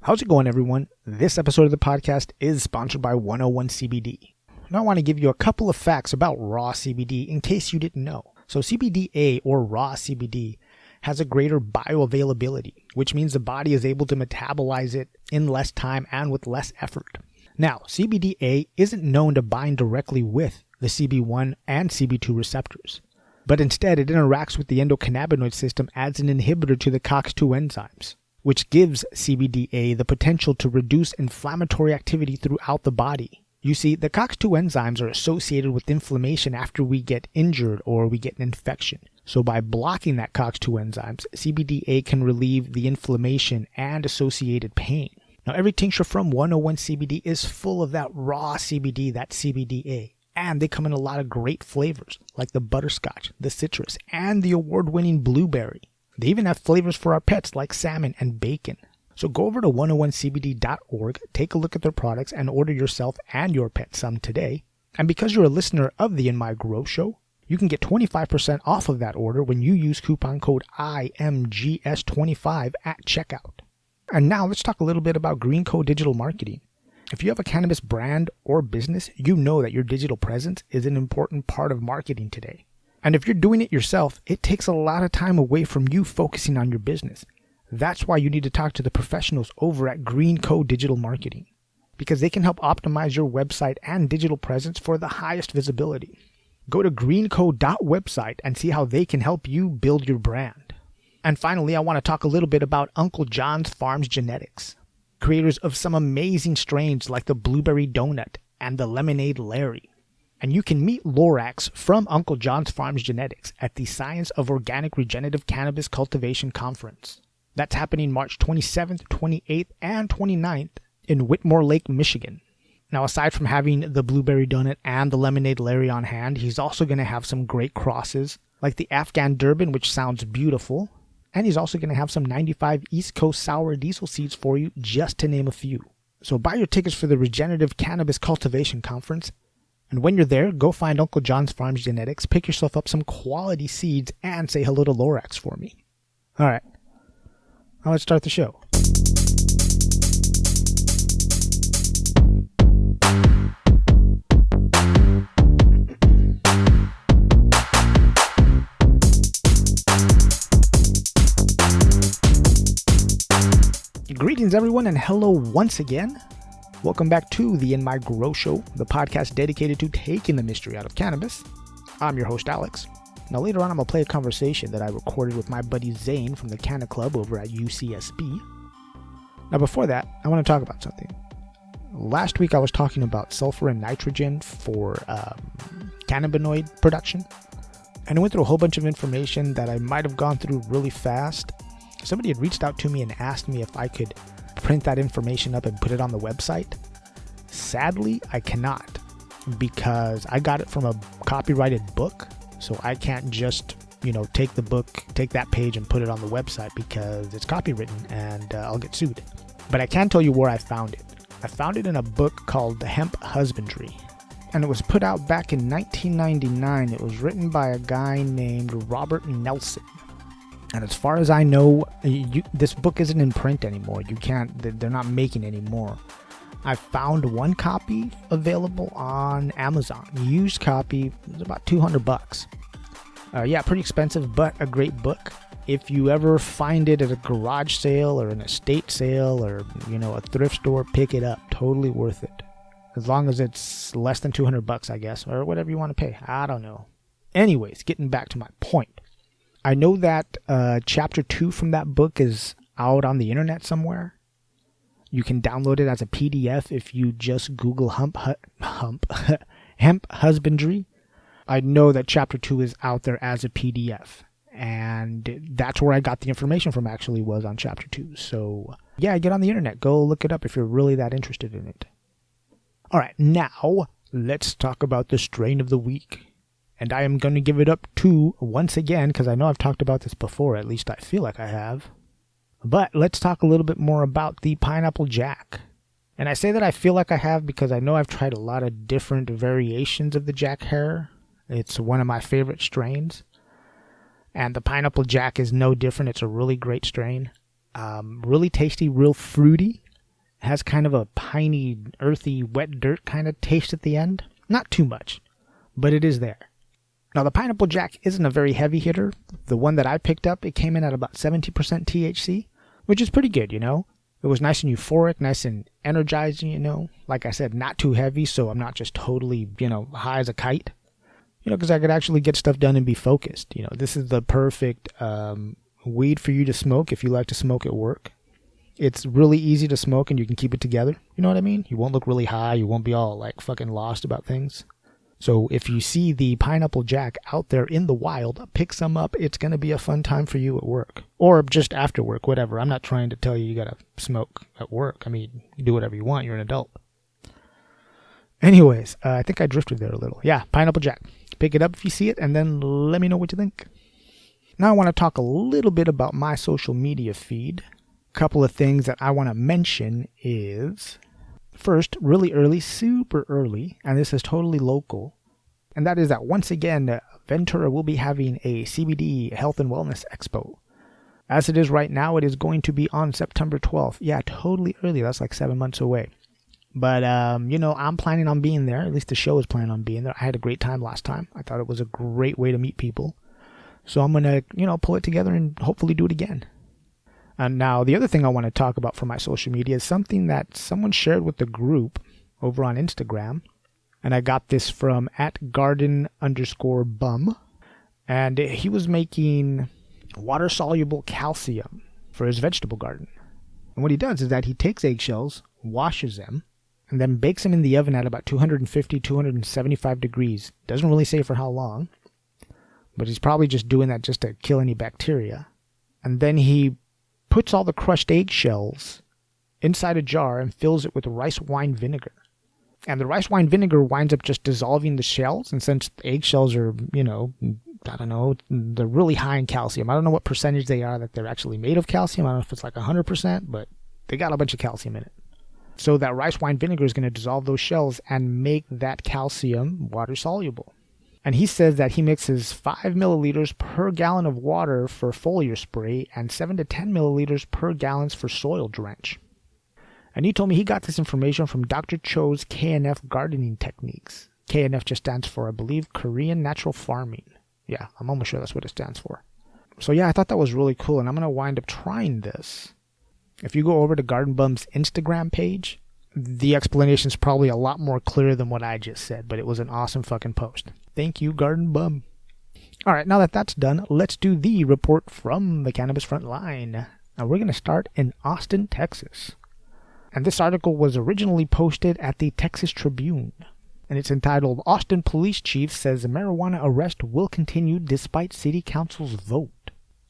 How's it going, everyone? This episode of the podcast is sponsored by 101 CBD. And I want to give you a couple of facts about raw CBD in case you didn't know. So CBDA, or raw CBD, has a greater bioavailability, which means the body is able to metabolize it in less time and with less effort. Now, CBDA isn't known to bind directly with the CB1 and CB2 receptors, but instead it interacts with the endocannabinoid system as an inhibitor to the COX-2 enzymes, which gives CBDA the potential to reduce inflammatory activity throughout the body. You see, the COX-2 enzymes are associated with inflammation after we get injured or we get an infection. So by blocking that COX-2 enzymes, CBDA can relieve the inflammation and associated pain. Now, every tincture from 101 CBD is full of that raw CBD, that CBDA. And they come in a lot of great flavors, like the butterscotch, the citrus, and the award-winning blueberry. They even have flavors for our pets like salmon and bacon. So go over to 101cbd.org, take a look at their products, and order yourself and your pet some today. And because you're a listener of the In My Grow Show, you can get 25% off of that order when you use coupon code IMGS25 at checkout. And now let's talk a little bit about GreenCo Digital Marketing. If you have a cannabis brand or business, you know that your digital presence is an important part of marketing today. And if you're doing it yourself, it takes a lot of time away from you focusing on your business. That's why you need to talk to the professionals over at GreenCo Digital Marketing, because they can help optimize your website and digital presence for the highest visibility. Go to greenco.website and see how they can help you build your brand. And finally, I want to talk a little bit about Uncle John's Farms Genetics, creators of some amazing strains like the Blueberry Donut and the Lemonade Larry. And you can meet Lorax from Uncle John's Farms Genetics at the Science of Organic Regenerative Cannabis Cultivation Conference. That's happening March 27th, 28th, and 29th in Whitmore Lake, Michigan. Now, aside from having the Blueberry Donut and the Lemonade Larry on hand, he's also going to have some great crosses, like the Afghan Durban, which sounds beautiful. And he's also going to have some 95 East Coast sour diesel seeds for you, just to name a few. So buy your tickets for the Regenerative Cannabis Cultivation Conference. And when you're there, go find Uncle John's Farms Genetics, pick yourself up some quality seeds, and say hello to Lorax for me. All right. Now let's start the show. Greetings, everyone, and hello once again. Welcome back to the In My Grow Show, the podcast dedicated to taking the mystery out of cannabis. I'm your host, Alex. Now, later on, I'm going to play a conversation that I recorded with my buddy Zane from the CannaClub over at UCSB. Now, before that, I want to talk about something. Last week, I was talking about sulfur and nitrogen for cannabinoid production. And I went through a whole bunch of information that I might have gone through really fast. Somebody had reached out to me and asked me if I could print that information up and put it on the website. Sadly, I cannot, because I got it from a copyrighted book. So I can't just, take the book, take that page and put it on the website because it's copywritten and I'll get sued. But I can tell you where I found it. I found it in a book called Hemp Husbandry. And it was put out back in 1999. It was written by a guy named Robert Nelson. And as far as I know, this book isn't in print anymore. They're not making any more. I found one copy available on Amazon. Used copy, it was about $200. Yeah, pretty expensive, but a great book. If you ever find it at a garage sale or an estate sale or, a thrift store, pick it up. Totally worth it. As long as it's less than $200, I guess, or whatever you want to pay. I don't know. Anyways, getting back to my point. I know that chapter 2 from that book is out on the internet somewhere. You can download it as a PDF if you just Google Hemp Husbandry. I know that chapter 2 is out there as a PDF. And that's where I got the information from, actually, was on chapter 2. So, yeah, get on the internet. Go look it up if you're really that interested in it. All right, now let's talk about the strain of the week. And I am going to give it up to, once again, because I know I've talked about this before, at least I feel like I have. But let's talk a little bit more about the Pineapple Jack. And I say that I feel like I have because I know I've tried a lot of different variations of the Jack Herer. It's one of my favorite strains. And the Pineapple Jack is no different. It's a really great strain. Really tasty, real fruity. It has kind of a piney, earthy, wet dirt kind of taste at the end. Not too much, but it is there. Now, the Pineapple Jack isn't a very heavy hitter. The one that I picked up, it came in at about 70% THC, which is pretty good, you know. It was nice and euphoric, nice and energizing, you know. Like I said, not too heavy, so I'm not just totally, you know, high as a kite. You know, because I could actually get stuff done and be focused. You know, this is the perfect weed for you to smoke if you like to smoke at work. It's really easy to smoke and you can keep it together. You know what I mean? You won't look really high. You won't be all like fucking lost about things. So if you see the Pineapple Jack out there in the wild, pick some up. It's going to be a fun time for you at work. Or just after work, whatever. I'm not trying to tell you got to smoke at work. I mean, you do whatever you want. You're an adult. Anyways, I think I drifted there a little. Yeah, Pineapple Jack. Pick it up if you see it, and then let me know what you think. Now I want to talk a little bit about my social media feed. A couple of things that I want to mention is... First, really early, super early, and this is totally local, and that is that once again, Ventura will be having a CBD Health and Wellness Expo. As it is right now, it is going to be on September 12th. Yeah, totally early. That's like 7 months away. But, you know, I'm planning on being there. At least the show is planning on being there. I had a great time last time. I thought it was a great way to meet people. So I'm going to, you know, pull it together and hopefully do it again. And now, the other thing I want to talk about for my social media is something that someone shared with the group over on Instagram. And I got this from @garden_bum. And he was making water-soluble calcium for his vegetable garden. And what he does is that he takes eggshells, washes them, and then bakes them in the oven at about 250, 275 degrees. Doesn't really say for how long. But he's probably just doing that just to kill any bacteria. And then he puts all the crushed eggshells inside a jar and fills it with rice wine vinegar. And the rice wine vinegar winds up just dissolving the shells. And since the eggshells are, you know, I don't know, they're really high in calcium. I don't know what percentage they are that they're actually made of calcium. I don't know if it's like 100%, but they got a bunch of calcium in it. So that rice wine vinegar is going to dissolve those shells and make that calcium water soluble. And he says that he mixes 5 milliliters per gallon of water for foliar spray and 7 to 10 milliliters per gallon for soil drench. And he told me he got this information from Dr. Cho's KNF gardening techniques. KNF just stands for, I believe, Korean Natural Farming. Yeah, I'm almost sure that's what it stands for. So yeah, I thought that was really cool, and I'm going to wind up trying this. If you go over to Garden Bum's Instagram page, the explanation is probably a lot more clear than what I just said, but it was an awesome fucking post. Thank you, Garden Bum. All right, now that that's done, let's do the report from the Cannabis Front Line. Now we're going to start in Austin, Texas. And this article was originally posted at the Texas Tribune. And it's entitled, Austin Police Chief Says Marijuana Arrest Will Continue Despite City Council's Vote.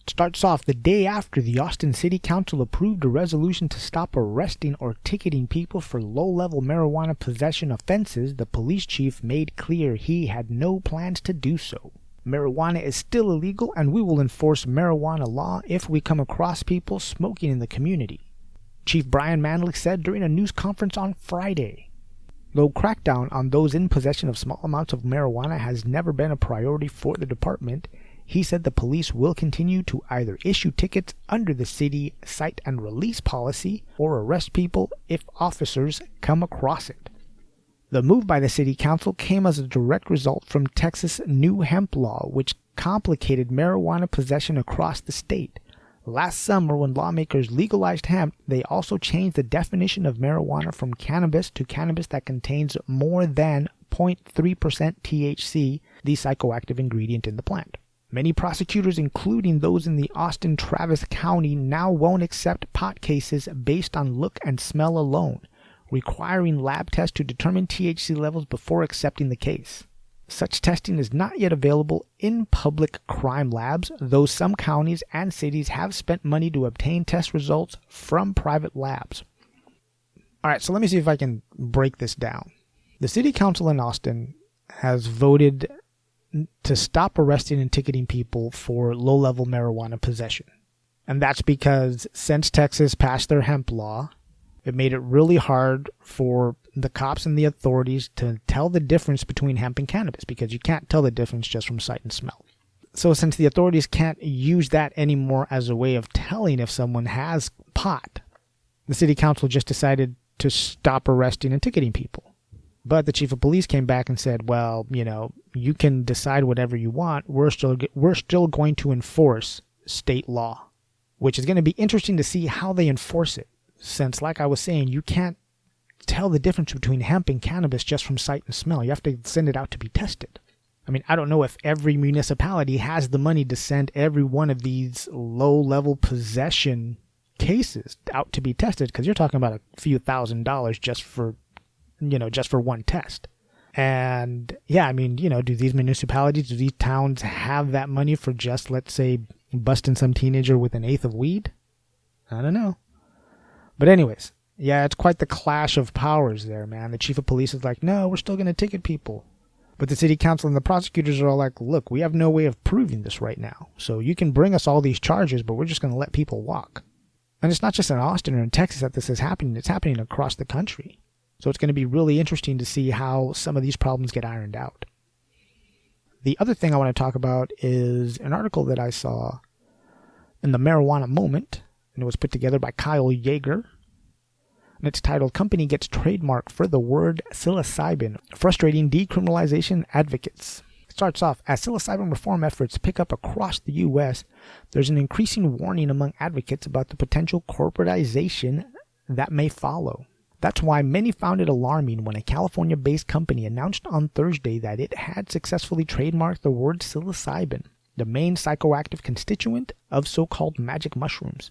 It starts off the day after the Austin City Council approved a resolution to stop arresting or ticketing people for low-level marijuana possession offenses. The police chief made clear he had no plans to do so. Marijuana is still illegal, and we will enforce marijuana law if we come across people smoking in the community, Chief Brian Manley said during a news conference on Friday. Though crackdown on those in possession of small amounts of marijuana has never been a priority for the department, he said the police will continue to either issue tickets under the city cite and release policy or arrest people if officers come across it. The move by the city council came as a direct result from Texas' new hemp law, which complicated marijuana possession across the state. Last summer, when lawmakers legalized hemp, they also changed the definition of marijuana from cannabis to cannabis that contains more than 0.3% THC, the psychoactive ingredient in the plant. Many prosecutors, including those in the Austin-Travis County, now won't accept pot cases based on look and smell alone, requiring lab tests to determine THC levels before accepting the case. Such testing is not yet available in public crime labs, though some counties and cities have spent money to obtain test results from private labs. Alright, so let me see if I can break this down. The city council in Austin has voted to stop arresting and ticketing people for low-level marijuana possession. And that's because since Texas passed their hemp law, it made it really hard for the cops and the authorities to tell the difference between hemp and cannabis, because you can't tell the difference just from sight and smell. So since the authorities can't use that anymore as a way of telling if someone has pot, the city council just decided to stop arresting and ticketing people. But the chief of police came back and said, well, you can decide whatever you want. We're still going to enforce state law, which is going to be interesting to see how they enforce it. Since, like I was saying, you can't tell the difference between hemp and cannabis just from sight and smell. You have to send it out to be tested. I mean, I don't know if every municipality has the money to send every one of these low-level possession cases out to be tested, because you're talking about a few $1,000s just for one test. And yeah, I mean, do these municipalities, do these towns have that money for just, let's say, busting some teenager with an eighth of weed? I don't know. But anyways, yeah, it's quite the clash of powers there, man. The chief of police is like, no, we're still going to ticket people. But the city council and the prosecutors are all like, look, we have no way of proving this right now. So you can bring us all these charges, but we're just going to let people walk. And it's not just in Austin or in Texas that this is happening. It's happening across the country. So it's going to be really interesting to see how some of these problems get ironed out. The other thing I want to talk about is an article that I saw in the Marijuana Moment, and it was put together by Kyle Yeager. And it's titled, Company Gets Trademark for the Word Psilocybin, Frustrating Decriminalization Advocates. It starts off, as psilocybin reform efforts pick up across the U.S., there's an increasing warning among advocates about the potential corporatization that may follow. That's why many found it alarming when a California-based company announced on Thursday that it had successfully trademarked the word psilocybin, the main psychoactive constituent of so-called magic mushrooms.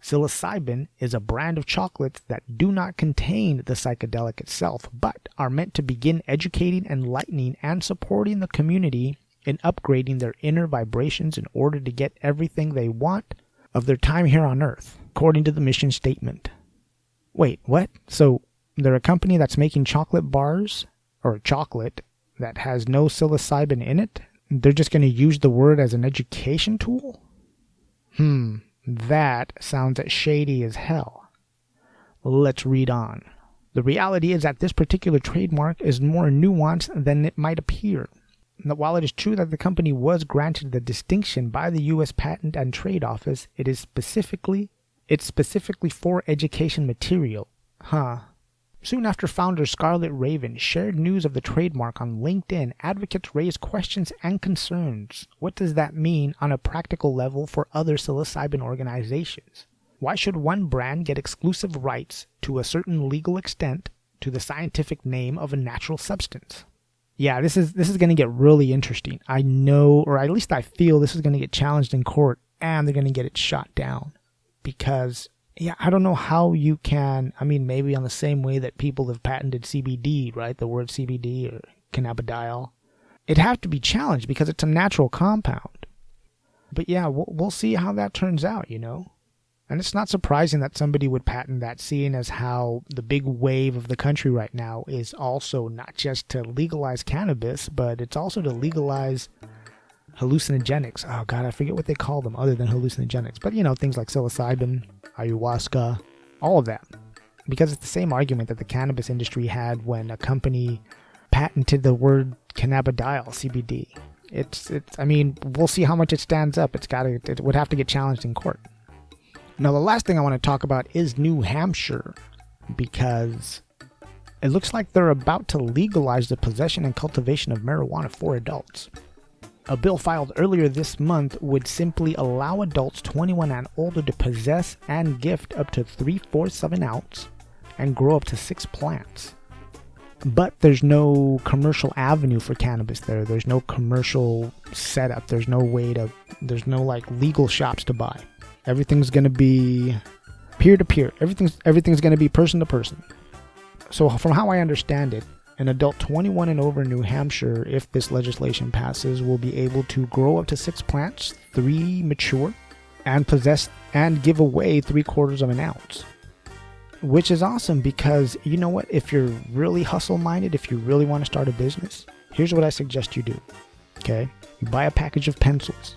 Psilocybin is a brand of chocolates that do not contain the psychedelic itself, but are meant to begin educating, enlightening, and supporting the community in upgrading their inner vibrations in order to get everything they want of their time here on Earth, according to the mission statement. Wait, what? So they're a company that's making chocolate bars, or chocolate, that has no psilocybin in it? They're just going to use the word as an education tool? That sounds shady as hell. Let's read on. The reality is that this particular trademark is more nuanced than it might appear. While it is true that the company was granted the distinction by the U.S. Patent and Trade Office, it's specifically for education material. Soon after founder Scarlett Raven shared news of the trademark on LinkedIn, advocates raised questions and concerns. What does that mean on a practical level for other psilocybin organizations? Why should one brand get exclusive rights to a certain legal extent to the scientific name of a natural substance? Yeah, this is going to get really interesting. I know, or at least I feel, this is going to get challenged in court, and they're going to get it shot down. Because, yeah, I don't know how you can, maybe on the same way that people have patented CBD, right? The word CBD or cannabidiol. It'd have to be challenged because it's a natural compound. But yeah, we'll see how that turns out, And it's not surprising that somebody would patent that, seeing as how the big wave of the country right now is also not just to legalize cannabis, but it's also to legalize hallucinogenics. Oh God, I forget what they call them other than hallucinogenics. But things like psilocybin, ayahuasca, all of that. Because it's the same argument that the cannabis industry had when a company patented the word cannabidiol, CBD. We'll see how much it stands up. It would have to get challenged in court. Now, the last thing I want to talk about is New Hampshire, because it looks like they're about to legalize the possession and cultivation of marijuana for adults. A bill filed earlier this month would simply allow adults 21 and older to possess and gift up to 3/4 of an ounce and grow up to 6 plants. But there's no commercial avenue for cannabis there. There's no commercial setup. There's no legal shops to buy. Everything's going to be peer-to-peer. Everything's going to be person-to-person. So from how I understand it, an adult 21 and over in New Hampshire, if this legislation passes, will be able to grow up to 6 plants, 3 mature, and possess and give away 3/4 of an ounce. Which is awesome because, you know what, if you're really hustle-minded, if you really want to start a business, here's what I suggest you do. Okay? You buy a package of pencils.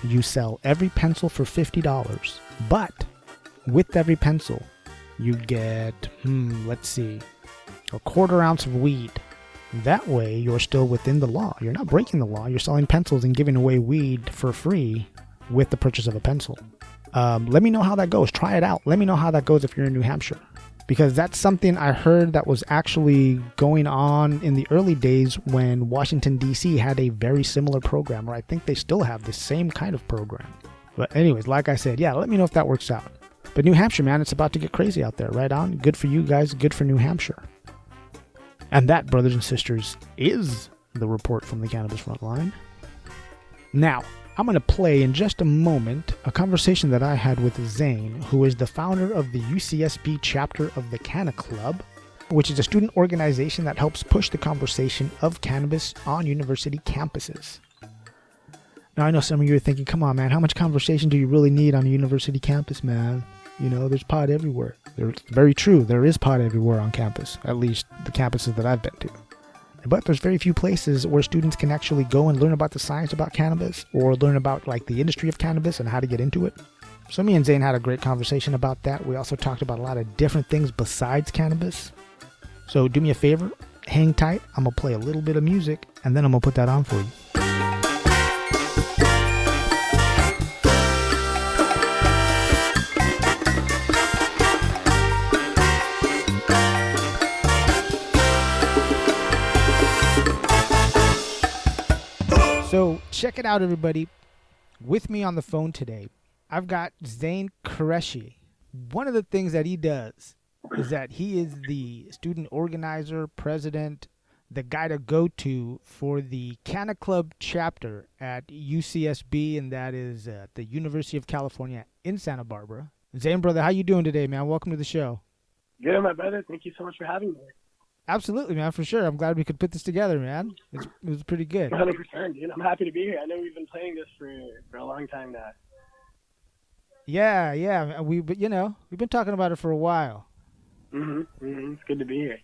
You sell every pencil for $50. But with every pencil, you get, a 1/4 ounce of weed. That way, you're still within the law. You're not breaking the law. You're selling pencils and giving away weed for free with the purchase of a pencil. Let me know how that goes. Try it out. Let me know how that goes if you're in New Hampshire. because that's something I heard that was actually going on in the early days when Washington, D.C. had a very similar program, or I think they still have the same kind of program. But anyways, like I said, yeah, let me know if that works out. But New Hampshire, man, it's about to get crazy out there. Right on. Good for you guys. Good for New Hampshire. And that, brothers and sisters, is the report from the Cannabis Frontline. Now, I'm going to play in just a moment a conversation that I had with Zane, who is the founder of the UCSB chapter of the CannaClub, which is a student organization that helps push the conversation of cannabis on university campuses. Now, I know some of you are thinking, come on, man, how much conversation do you really need on a university campus, man? You know, there's pot everywhere. It's very true. There is pot everywhere on campus, at least the campuses that I've been to. But there's very few places where students can actually go and learn about the science about cannabis or learn about like the industry of cannabis and how to get into it. So me and Zane had a great conversation about that. We also talked about a lot of different things besides cannabis. So do me a favor, hang tight. I'm going to play a little bit of music and then I'm going to put that on for you. So check it out, everybody. With me on the phone today, I've got Zane Qureshi. One of the things that he does is that he is the student organizer, president, the guy to go to for the CannaClub chapter at UCSB, and that is at the University of California in Santa Barbara. Zane, brother, how you doing today, man? Welcome to the show. Good, my brother. Thank you so much for having me. Absolutely, man, for sure. I'm glad we could put this together, man. It was pretty good. 100%, dude. I'm happy to be here. I know we've been playing this for a long time now. Yeah. We've been talking about it for a while. It's good to be here.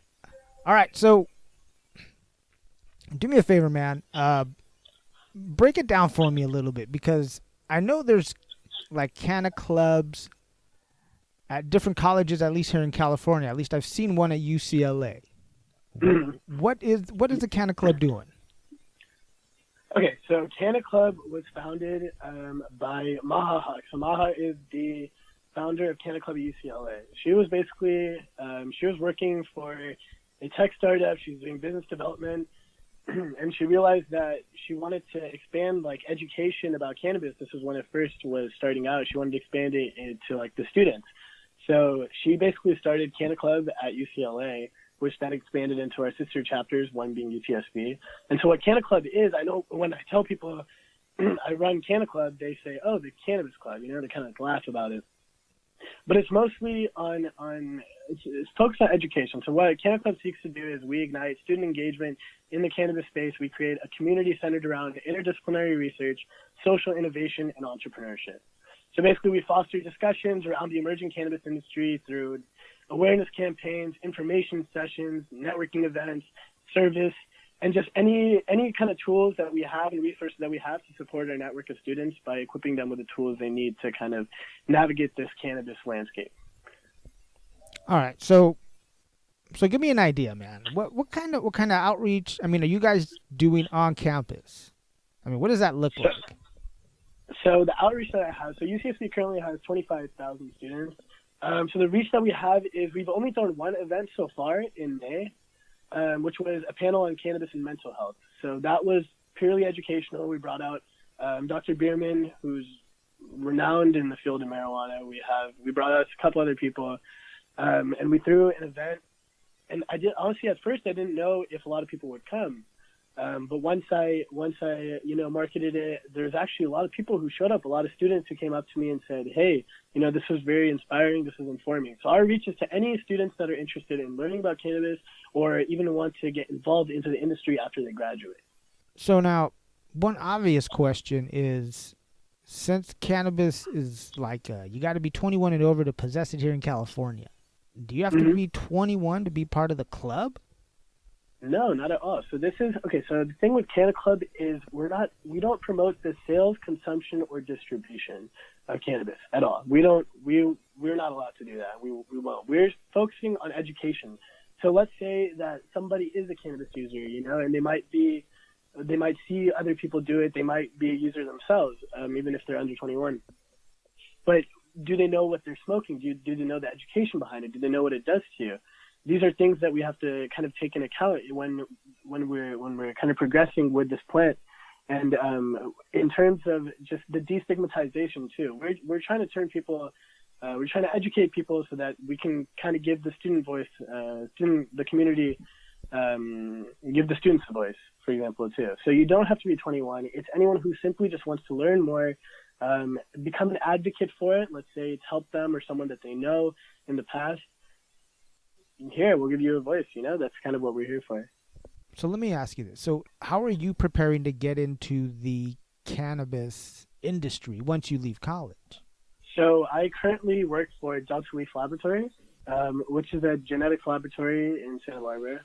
All right, so do me a favor, man. Break it down for me a little bit, because I know there's like Canna clubs at different colleges, at least here in California. At least I've seen one at UCLA. What is the CannaClub doing? Okay, so CannaClub was founded by Maha Huck. So Maha is the founder of CannClub of UCLA. She was basically, she was working for a tech startup. She was doing business development, and she realized that she wanted to expand like education about cannabis. This was when it first was starting out. She wanted to expand it to like the students. So she basically started CannaClub at UCLA, which then expanded into our sister chapters, one being UCSB. And so what CannaClub is, I know when I tell people I run CannaClub, they say, oh, the Cannabis Club, they kind of laugh about it. But it's mostly it's focused on education. So what CannaClub seeks to do is we ignite student engagement in the cannabis space. We create a community centered around interdisciplinary research, social innovation, and entrepreneurship. So basically, we foster discussions around the emerging cannabis industry through awareness campaigns, information sessions, networking events, service, and just any kind of tools that we have and resources that we have to support our network of students by equipping them with the tools they need to kind of navigate this cannabis landscape. All right, so give me an idea, man. What kind of outreach? I mean, are you guys doing on campus? I mean, what does that look like? So the outreach that I have, so UCSB currently has 25,000 students. So the reach that we have is we've only done one event so far in May, which was a panel on cannabis and mental health. So that was purely educational. We brought out Dr. Bierman, who's renowned in the field of marijuana. We brought out a couple other people, and we threw an event. And honestly, at first I didn't know if a lot of people would come. But once I marketed it, there's actually a lot of people who showed up, a lot of students who came up to me and said, hey, this was very inspiring, this was informing. So our reach is to any students that are interested in learning about cannabis or even want to get involved into the industry after they graduate. So now, one obvious question is, since cannabis is like, you got to be 21 and over to possess it here in California, do you have to be 21 to be part of the club? No, not at all. So this is okay. So the thing with CannaClub is we don't promote the sales, consumption, or distribution of cannabis at all. We're not allowed to do that. We won't. We're focusing on education. So let's say that somebody is a cannabis user, and they might see other people do it. They might be a user themselves, even if they're under 21. But do they know what they're smoking? Do they know the education behind it? Do they know what it does to you? These are things that we have to kind of take into account when we're kind of progressing with this plant. And in terms of just the destigmatization too, we're trying to turn people, we're trying to educate people so that we can kind of give the student voice, the community, give the students a voice, for example, too. So you don't have to be 21. It's anyone who simply just wants to learn more, become an advocate for it. Let's say it's helped them or someone that they know in the past. Here, we'll give you a voice. That's kind of what we're here for. So let me ask you this. So how are you preparing to get into the cannabis industry once you leave college? So I currently work for Delta Leaf Laboratories, which is a genetics laboratory in Santa Barbara.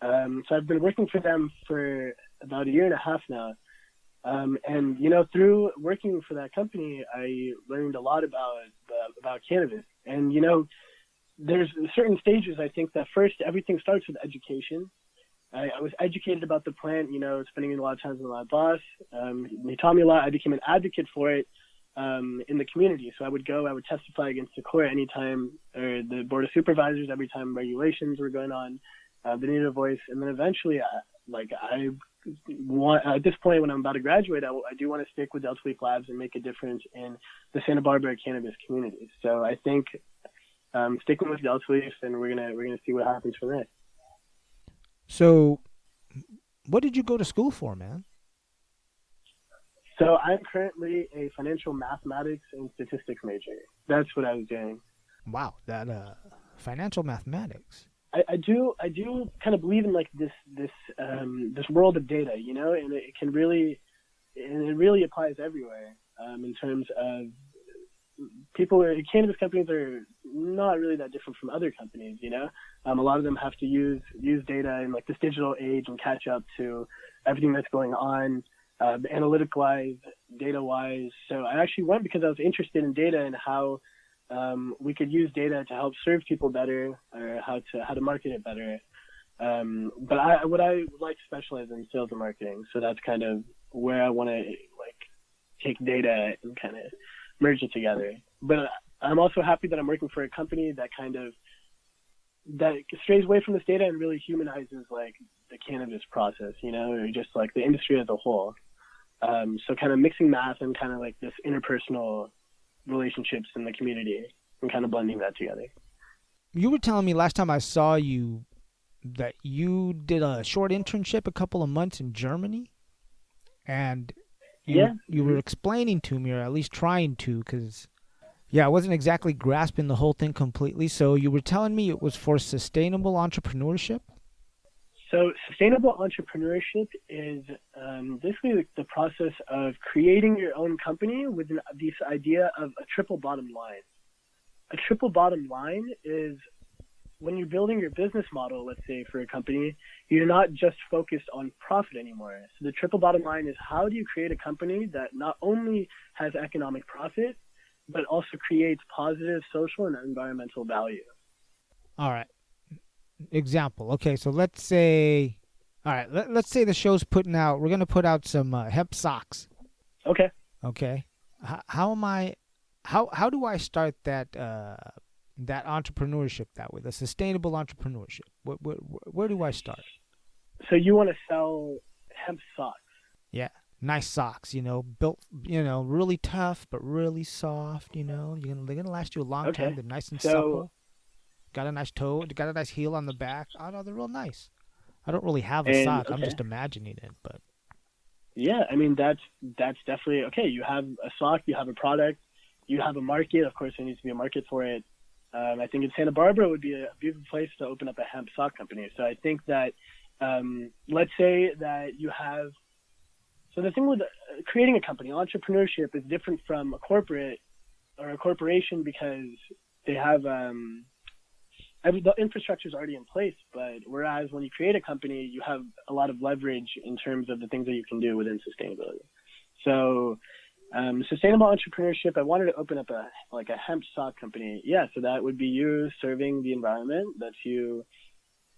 So I've been working for them for about a year and a half now. And, through working for that company, I learned a lot about cannabis. And, there's certain stages, I think, that first everything starts with education. I was educated about the plant, spending a lot of time with my boss. He taught me a lot. I became an advocate for it in the community. So I would testify against the court anytime, or the board of supervisors every time regulations were going on. They needed a voice. And then eventually, at this point when I'm about to graduate, I do want to stick with Delta Leaf Labs and make a difference in the Santa Barbara cannabis community. So I think sticking with Delta Leaf, and we're gonna see what happens from there. So, what did you go to school for, man? So I'm currently a financial mathematics and statistics major. That's what I was doing. Wow, that financial mathematics. I do kind of believe in like this world of data, and it really applies everywhere. In terms of cannabis companies are not really that different from other companies, a lot of them have to use data in like this digital age and catch up to everything that's going on, analytic wise, data wise. So I actually went because I was interested in data and how we could use data to help serve people better, or how to market it better. But I would like to specialize in sales and marketing. So that's kind of where I want to take data and kind of merge it together. But I'm also happy that I'm working for a company that that strays away from this data and really humanizes the cannabis process, or just the industry as a whole. So kind of mixing math and kind of this interpersonal relationships in the community and kind of blending that together. You were telling me last time I saw you that you did a short internship a couple of months in Germany, and you were explaining to me, or at least trying to, because I wasn't exactly grasping the whole thing completely. So you were telling me it was for sustainable entrepreneurship? So sustainable entrepreneurship is basically the process of creating your own company with this idea of a triple bottom line. A triple bottom line is when you're building your business model, let's say for a company, you're not just focused on profit anymore. So the triple bottom line is, how do you create a company that not only has economic profit, but also creates positive social and environmental value? All right. Example. Okay, so let's say the show's we're going to put out some hemp socks. Okay. How do I start that entrepreneurship that way, the sustainable entrepreneurship? Where do I start? So you want to sell hemp socks? Yeah. Nice socks, built, really tough but really soft, they're gonna last you a long time. They're nice and supple. Got a nice toe, got a nice heel on the back. Oh no, they're real nice. I don't really have a sock. I'm just imagining it, but yeah, I mean that's definitely okay. You have a sock, you have a product, you have a market. Of course, there needs to be a market for it. I think in Santa Barbara would be a beautiful place to open up a hemp sock company. So I think that let's say that you have. So the thing with creating a company, entrepreneurship is different from a corporate or a corporation because they have the infrastructure is already in place. But whereas when you create a company, you have a lot of leverage in terms of the things that you can do within sustainability. So sustainable entrepreneurship, I wanted to open up a hemp sock company. Yeah, so that would be you serving the environment. That's you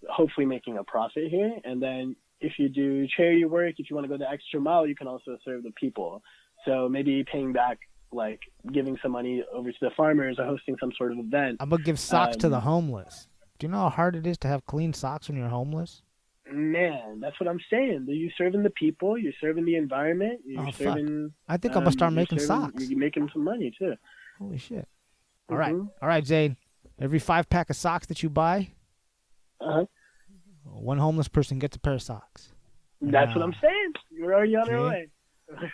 hopefully making a profit here, and then if you do charity work, if you want to go the extra mile, you can also serve the people. So maybe paying back like giving some money over to the farmers or hosting some sort of event. I'm going to give socks to the homeless. Do you know how hard it is to have clean socks when you're homeless? Man, that's what I'm saying. You're serving the people. You're serving the environment. You're serving. I think I'm going to start making socks. You're making some money, too. Holy shit. All right. All right, Zane. Every 5-pack of socks that you buy, one homeless person gets a pair of socks. That's what I'm saying. You're already on your way.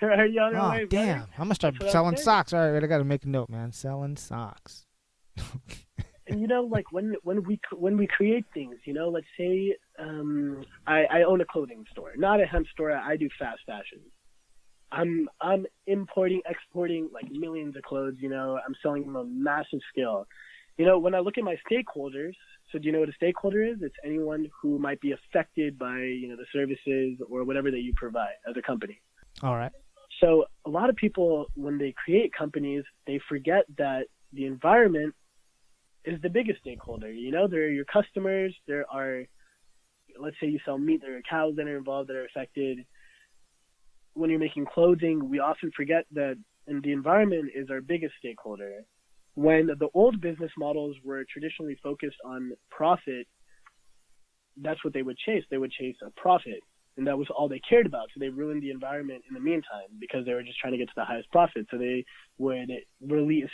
You're already on your way, damn. buddy. I'm going to start selling socks. All right, I got to make a note, man. Selling socks. And like when we create things, let's say I own a clothing store, not a hemp store. I do fast fashion. I'm importing, exporting like millions of clothes. I'm selling them on a massive scale. When I look at my stakeholders, so do you know what a stakeholder is? It's anyone who might be affected by the services or whatever that you provide as a company. All right. So a lot of people, when they create companies, they forget that the environment is the biggest stakeholder. There are your customers. There are, let's say you sell meat, there are cows that are involved that are affected. When you're making clothing, we often forget that the environment is our biggest stakeholder. When the old business models were traditionally focused on profit, that's what they would chase. They would chase a profit, and that was all they cared about. So they ruined the environment in the meantime because they were just trying to get to the highest profit. So they would release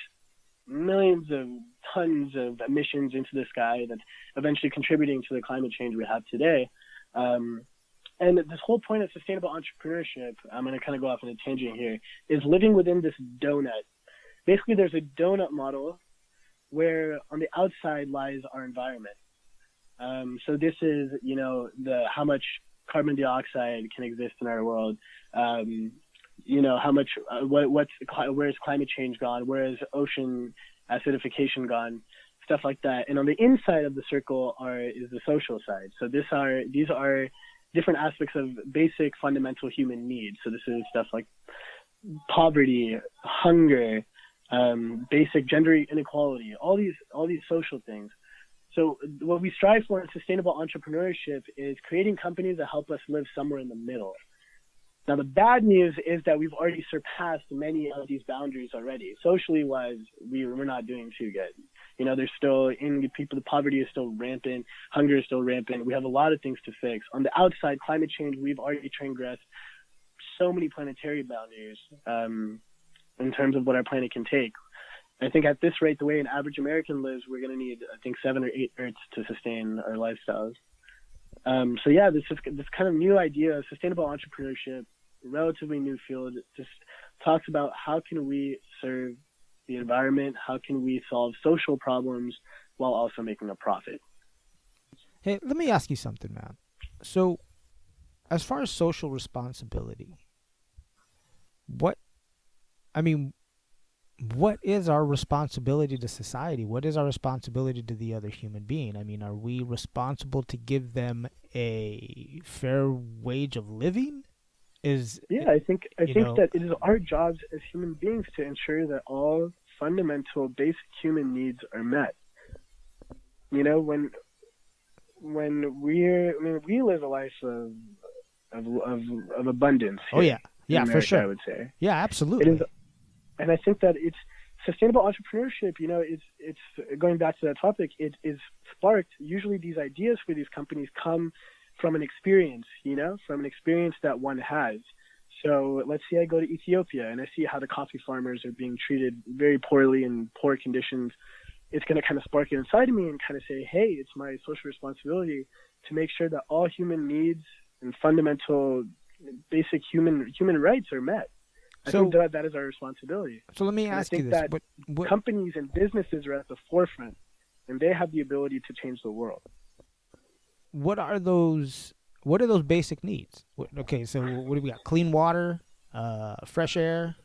millions of tons of emissions into the sky that's eventually contributing to the climate change we have today. And this whole point of sustainable entrepreneurship, I'm going to kind of go off on a tangent here, is living within this donut. Basically, there's a donut model where on the outside lies our environment. So this is, how much carbon dioxide can exist in our world. How much, where's climate change gone? Where is ocean acidification gone? Stuff like that. And on the inside of the circle is the social side. So these are different aspects of basic fundamental human needs. So this is stuff like poverty, hunger, basic gender inequality, all these social things. So what we strive for in sustainable entrepreneurship is creating companies that help us live somewhere in the middle. Now, the bad news is that we've already surpassed many of these boundaries already. Socially wise, we're not doing too good. There's still the poverty is still rampant, hunger is still rampant. We have a lot of things to fix. On the outside, climate change, we've already transgressed so many planetary boundaries in terms of what our planet can take. I think at this rate, the way an average American lives, we're going to need, 7 or 8 Earths to sustain our lifestyles. This kind of new idea of sustainable entrepreneurship, relatively new field, just talks about how can we serve the environment, how can we solve social problems while also making a profit. Hey, let me ask you something, man. So, as far as social responsibility, what is our responsibility to society? What is our responsibility to the other human being? Are we responsible to give them a fair wage of living? I think that it is our jobs as human beings to ensure that all fundamental basic human needs are met. When we live a life of abundance. Oh yeah, America, for sure. I would say. Yeah, absolutely. And I think that it's sustainable entrepreneurship. It's going back to that topic. It is sparked. Usually, these ideas for these companies come from an experience. From an experience that one has. So let's say I go to Ethiopia and I see how the coffee farmers are being treated very poorly in poor conditions. It's going to kind of spark it inside of me and kind of say, hey, it's my social responsibility to make sure that all human needs and fundamental basic human rights are met. I think that is our responsibility. So let me ask you this. What companies and businesses are at the forefront, and they have the ability to change the world. What are those basic needs? Okay, so what do we got? Clean water, fresh air,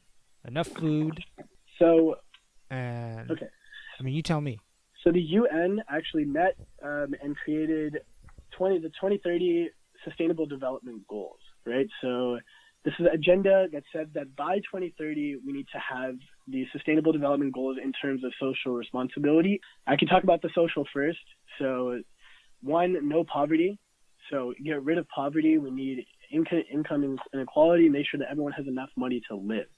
enough food. You tell me. So the UN actually met and created the 2030 Sustainable Development Goals, right? So this is an agenda that said that by 2030, we need to have the Sustainable Development Goals in terms of social responsibility. I can talk about the social first. So 1, no poverty. So get rid of poverty. We need income inequality, make sure that everyone has enough money to live.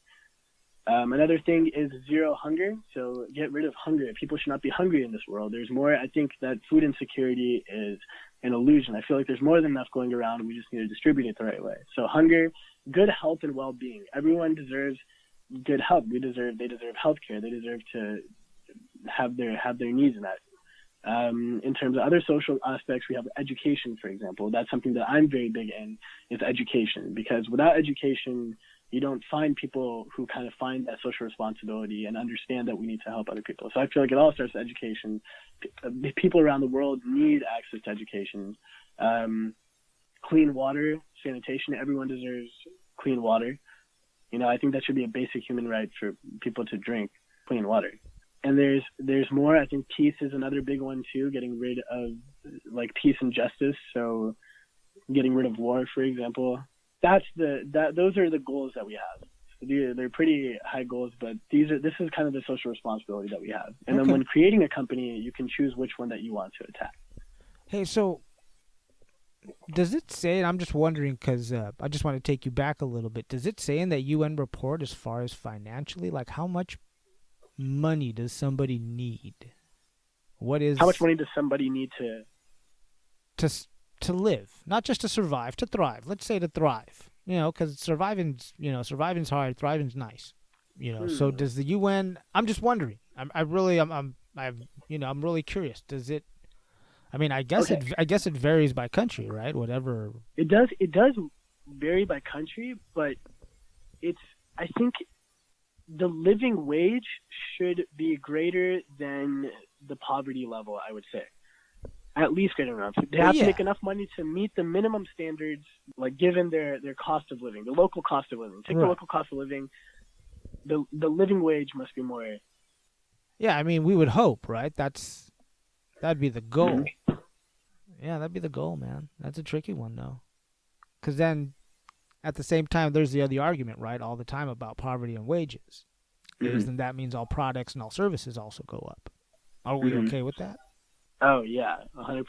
Another thing is zero hunger. So get rid of hunger. People should not be hungry in this world. There's more. I think that food insecurity is an illusion. I feel like there's more than enough going around, and we just need to distribute it the right way. So hunger, good health and well-being. Everyone deserves good health. They deserve healthcare. They deserve to have their needs met. In terms of other social aspects, we have education, for example. That's something that I'm very big in, is education, because without education, you don't find people who kind of find that social responsibility and understand that we need to help other people. So I feel like it all starts with education. People around the world need access to education. Clean water, sanitation. Everyone deserves clean water. I think that should be a basic human right for people to drink clean water. And there's more. I think peace is another big one too, getting rid of peace and justice. So getting rid of war, for example. Those are the goals that we have. They're pretty high goals, but this is kind of the social responsibility that we have. And then when creating a company, you can choose which one that you want to attack. Hey, so does it say, and I'm just wondering because I just want to take you back a little bit, does it say in that UN report as far as financially, how much money does somebody need? How much money does somebody need to live, not just to survive, to thrive? Let's say to thrive, because surviving's hard, thriving's nice, So does the UN? I'm just wondering. I'm really curious. Does it? I mean, I guess it varies by country, right? Whatever. It does vary by country, but I think the living wage should be greater than the poverty level, I would say. At least greater enough. They have to make enough money to meet the minimum standards, given their cost of living, the local cost of living. Take the local cost of living, the living wage must be more. Yeah, I mean, we would hope, right? That'd be the goal. Mm-hmm. Yeah, that'd be the goal, man. That's a tricky one, though. Because then, at the same time, there's the other argument, right, all the time about poverty and wages. Because then that means all products and all services also go up. Are we okay with that? Oh, yeah, 100%.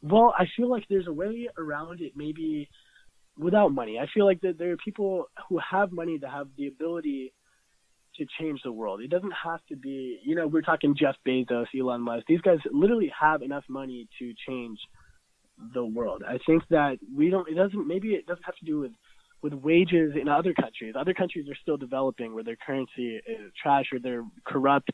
Well, I feel like there's a way around it, maybe without money. I feel like that there are people who have money that have the ability to change the world. It doesn't have to be, we're talking Jeff Bezos, Elon Musk. These guys literally have enough money to change the world. I think that it doesn't have to do with wages in other countries. Other countries are still developing where their currency is trash or they're corrupt.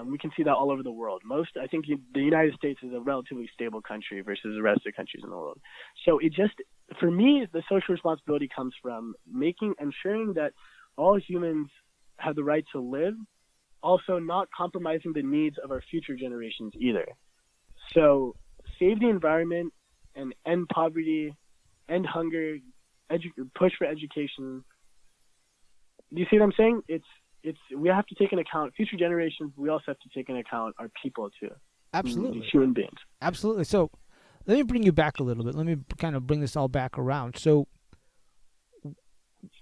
We can see that all over the world. I think the United States is a relatively stable country versus the rest of the countries in the world. So for me, the social responsibility comes from ensuring that all humans have the right to live, also not compromising the needs of our future generations either. So save the environment and end poverty, end hunger, push for education. Do you see what I'm saying? We have to take into account future generations. We also have to take into account our people too. Absolutely. Human beings. Absolutely. So let me bring you back a little bit. Let me kind of bring this all back around. So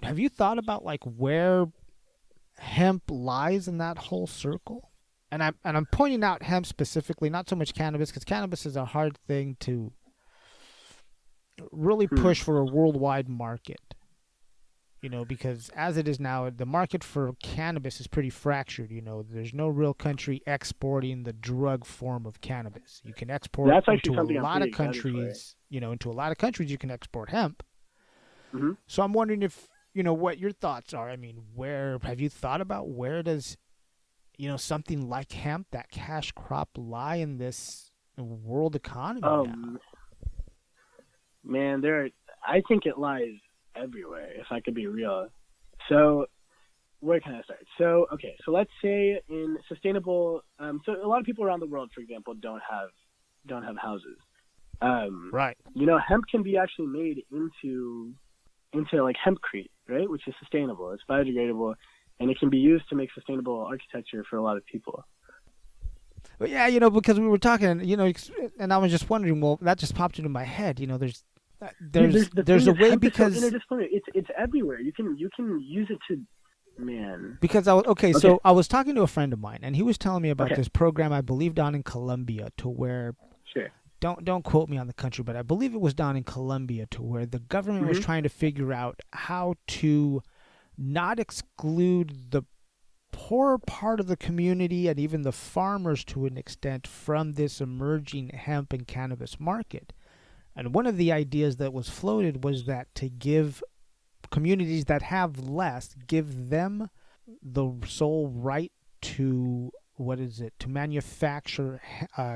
have you thought about where hemp lies in that whole circle? And I'm pointing out hemp specifically, not so much cannabis, because cannabis is a hard thing to really push for a worldwide market. Because as it is now, the market for cannabis is pretty fractured. There's no real country exporting the drug form of cannabis. You can export into a lot of countries. Into a lot of countries you can export hemp. Mm-hmm. So I'm wondering if what your thoughts are. I mean, have you thought about where does something like hemp, that cash crop, lie in this world economy now? Man, I think it lies everywhere, if I could be real. So where can I start? So let's say in sustainable so a lot of people around the world, for example, don't have houses. Right. Hemp can be actually made into hempcrete, right, which is sustainable. It's biodegradable, and it can be used to make sustainable architecture for a lot of people. But yeah, because we were talking, and I was just wondering, well, that just popped into my head. There's a way, because it's everywhere. You can use it to, man. Because I was talking to a friend of mine, and he was telling me about this program, I believe down in Colombia, to where don't quote me on the country, but I believe it was down in Colombia, to where the government was trying to figure out how to not exclude the core part of the community and even the farmers to an extent from this emerging hemp and cannabis market. And one of the ideas that was floated was that to give communities that have less, give them the sole right to, to manufacture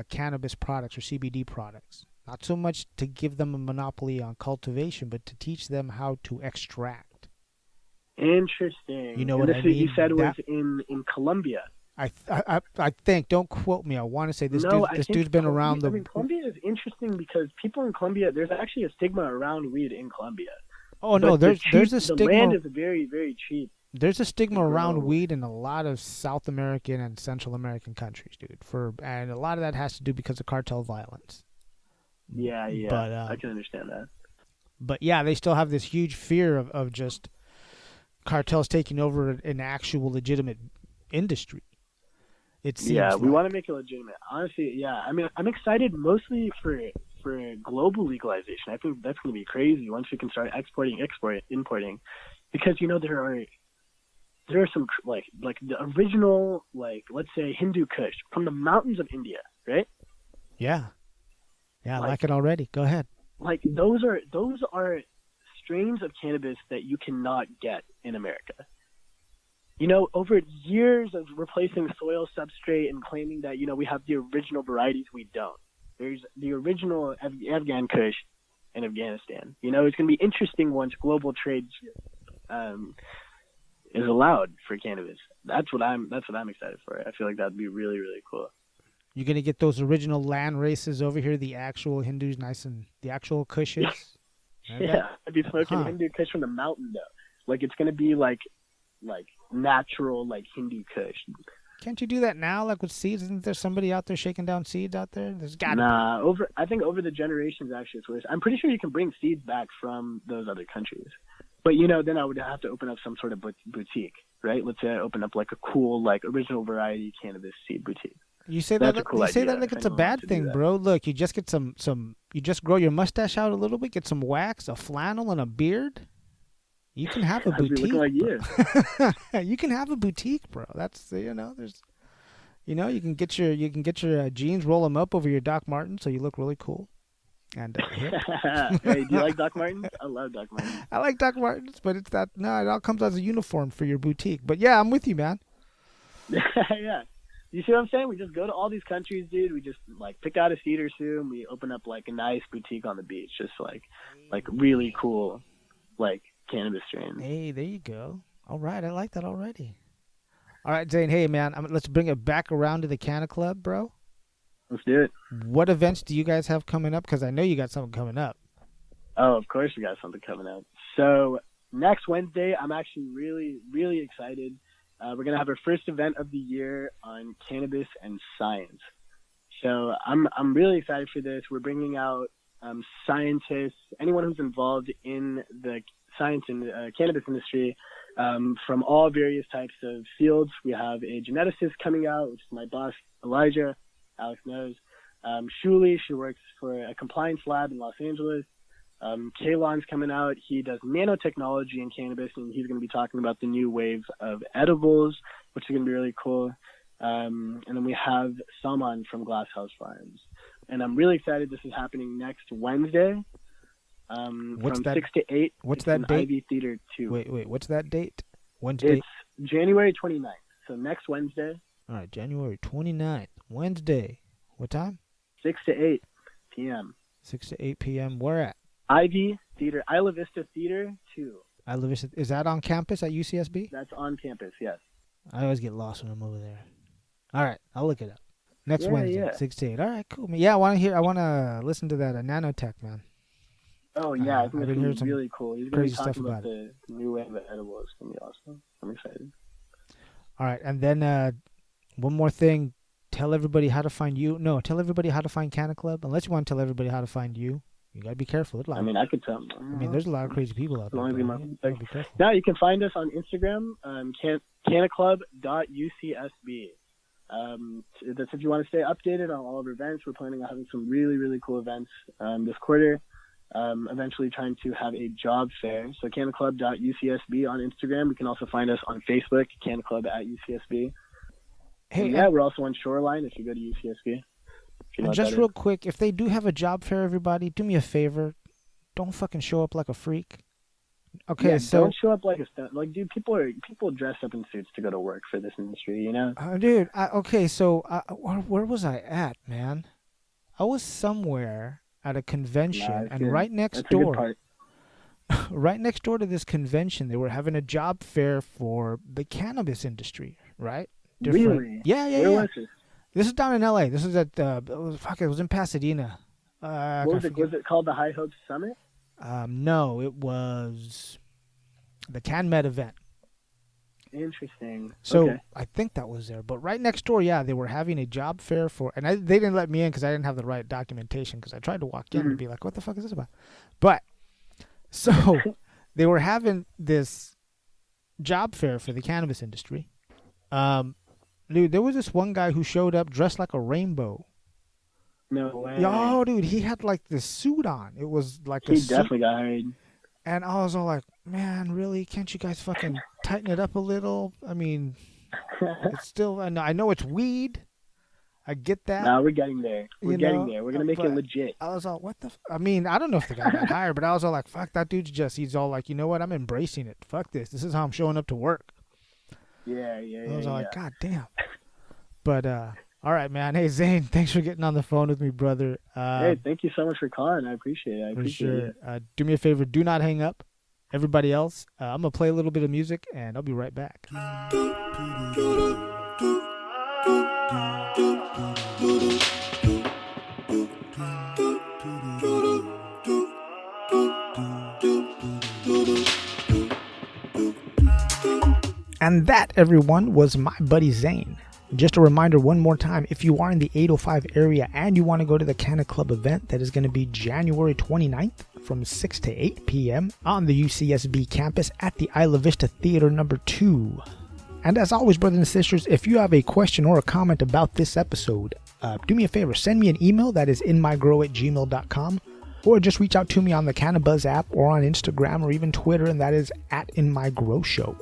cannabis products or CBD products. Not so much to give them a monopoly on cultivation, but to teach them how to extract. Interesting. You know what I mean? You said was in Colombia. I think, don't quote me, I want to say this dude's been around the... Colombia is interesting because people in Colombia, there's actually a stigma around weed in Colombia. Oh, no, there's a stigma... The land is very, very cheap. There's a stigma around weed in a lot of South American and Central American countries, dude. And a lot of that has to do because of cartel violence. Yeah, but, I can understand that. But yeah, they still have this huge fear of just cartels taking over an actual legitimate industry. It seems we want to make it legitimate. Honestly, yeah. I mean, I'm excited mostly for global legalization. I think that's going to be crazy once we can start importing, because there are some like the original, like, let's say Hindu Kush from the mountains of India, right? Yeah, I like it already. Go ahead. Like those are strains of cannabis that you cannot get in America. Over years of replacing soil substrate and claiming that, we have the original varieties, we don't. There's the original Afghan Kush in Afghanistan. It's going to be interesting once global trade is allowed for cannabis. That's what I'm excited for. I feel like that'd be really, really cool. You're going to get those original land races over here, the actual Hindus, the actual Kushes? Yeah, I'd be smoking Hindu Kush from the mountain, though. Like, it's going to be like natural, like Hindu Kush. Can't you do that now, like with seeds? Isn't there somebody out there shaking down seeds out there? There's got to be. I think over the generations, actually, it's worse. I'm pretty sure you can bring seeds back from those other countries. But, then I would have to open up some sort of boutique, right? Let's say I open up like a cool, like original variety cannabis seed boutique. You say that like it's a bad thing, bro. Look, you just get you just grow your mustache out a little bit, get some wax, a flannel, and a beard. You can have a boutique. Like you. You can have a boutique, bro. That's there's, you can get your jeans, roll them up over your Doc Martens, so you look really cool. And hey, do you like Doc Martens? I love Doc Martens. I like Doc Martens, but it all comes as a uniform for your boutique. But yeah, I'm with you, man. Yeah. You see what I'm saying? We just go to all these countries, dude. We just like pick out a seed or two, and we open up like a nice boutique on the beach, just like really cool, like cannabis strains. Hey, there you go. All right, I like that already. All right, Zane. Hey, man, let's bring it back around to the CannaClub, bro. Let's do it. What events do you guys have coming up? Because I know you got something coming up. Oh, of course we got something coming up. So next Wednesday, I'm actually really, really excited. We're going to have our first event of the year on cannabis and science. So I'm really excited for this. We're bringing out scientists, anyone who's involved in the science and cannabis industry from all various types of fields. We have a geneticist coming out, which is my boss, Elijah. Alex knows. Shuli, she works for a compliance lab in Los Angeles. Kalon's coming out. He does nanotechnology in cannabis, and he's going to be talking about the new wave of edibles, which is going to be really cool. And then we have Salman from Glasshouse Farms. And I'm really excited this is happening next Wednesday from 6 to 8. What's that date? Ivy Theater 2. Wait. What's that date? Wednesday? It's January 29th. So next Wednesday. All right, January 29th, Wednesday. What time? 6 to 8 p.m. 6 to 8 p.m. Where at? Ivy Theater, Isla Vista Theater 2. Isla Vista. Is that on campus at UCSB? That's on campus, yes. I always get lost when I'm over there. All right, I'll look it up. Next Wednesday, 6 to 8. All right, cool. Yeah, I want to listen to that nanotech, man. Oh, yeah, I think it's going to be really cool. He's going to be talking about the new wave of edibles. It's going to be awesome. I'm excited. All right, and then one more thing. Tell everybody how to find you. No, tell everybody how to find CannaClub. Unless you want to tell everybody how to find you. You got to be careful. I mean, I could tell. There's a lot of crazy people out there. Now, you can find us on Instagram, CannaClub.UCSB. That's if you want to stay updated on all of our events. We're planning on having some really, really cool events this quarter. eventually trying to have a job fair. So CannaClub.UCSB on Instagram. You can also find us on Facebook, CannaClub at UCSB. Hey, and we're also on Shoreline if you go to UCSB. And just real quick, if they do have a job fair, everybody, do me a favor. Don't fucking show up like a freak. Okay, yeah, so don't show up like a stunt. Like, dude, people dress up in suits to go to work for this industry, you know? Dude, where was I at, man? I was somewhere at a convention, and good. right next That's door, right next door to this convention, they were having a job fair for the cannabis industry, right? Really? Yeah. Where was this? This is down in L.A. This is at it was in Pasadena. Was it called the High Hopes Summit? No, it was the CanMed event. Interesting. So okay. I think that was there. But right next door, yeah, they were having a job fair for, and they didn't let me in because I didn't have the right documentation because I tried to walk in and be like, what the fuck is this about? But, so they were having this job fair for the cannabis industry. Dude, there was this one guy who showed up dressed like a rainbow. No way. Yo, dude, he had like this suit on. It was like he definitely got hired. And I was all like, man, really? Can't you guys fucking tighten it up a little? I mean, it's still, I know it's weed. I get that. No, we're getting there. We're getting there. We're going to make it legit. I was all, what the I mean, I don't know if the guy got hired, but I was all like, fuck, that dude's he's all like, you know what? I'm embracing it. Fuck this. This is how I'm showing up to work. Yeah. I was all like, God damn. But, all right, man. Hey, Zane, thanks for getting on the phone with me, brother. Hey, thank you so much for calling. I appreciate it. For sure. Do me a favor. Do not hang up. Everybody else, I'm going to play a little bit of music, and I'll be right back. And that, everyone, was my buddy Zane. Just a reminder one more time, if you are in the 805 area and you want to go to the CannaClub event, that is going to be January 29th from 6 to 8 p.m. on the UCSB campus at the Isla Vista Theater number 2. And as always, brothers and sisters, if you have a question or a comment about this episode, do me a favor, send me an email that is inmygrow@gmail.com, or just reach out to me on the Cannabis app or on Instagram or even Twitter, and that is @InMyGrowShow.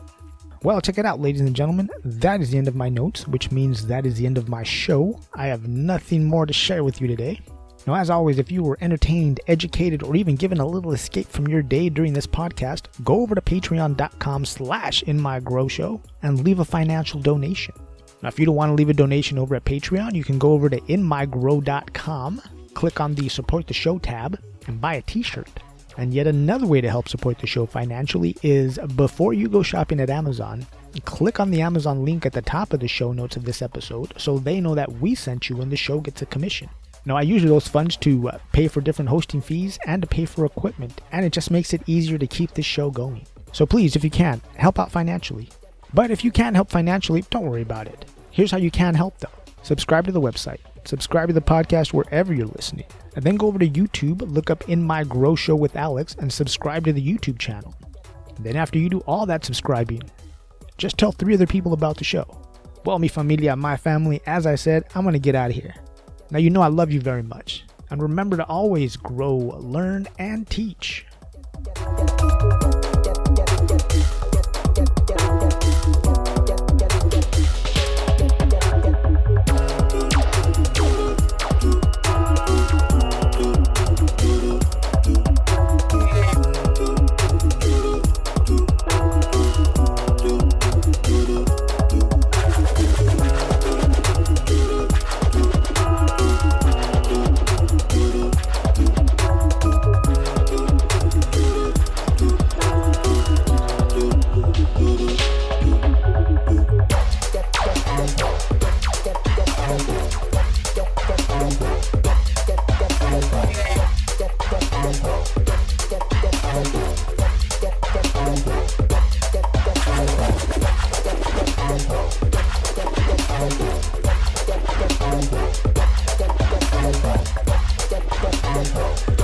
Well, check it out, ladies and gentlemen. That is the end of my notes, which means that is the end of my show. I have nothing more to share with you today. Now, as always, if you were entertained, educated, or even given a little escape from your day during this podcast, go over to patreon.com/InMyGrowShow and leave a financial donation. Now, if you don't want to leave a donation over at Patreon, you can go over to inmygrow.com, click on the Support the Show tab, and buy a t-shirt. And yet another way to help support the show financially is, before you go shopping at Amazon, click on the Amazon link at the top of the show notes of this episode so they know that we sent you and the show gets a commission. Now, I use those funds to pay for different hosting fees and to pay for equipment, and it just makes it easier to keep this show going. So please, if you can, help out financially. But if you can't help financially, don't worry about it. Here's how you can help, though. Subscribe to the website. Subscribe to the podcast wherever you're listening. And then go over to YouTube, look up In My Grow Show with Alex, and subscribe to the YouTube channel. And then after you do all that subscribing, just tell 3 other people about the show. Well, mi familia, my family, as I said, I'm going to get out of here. Now, you know I love you very much. And remember to always grow, learn, and teach. Thank you.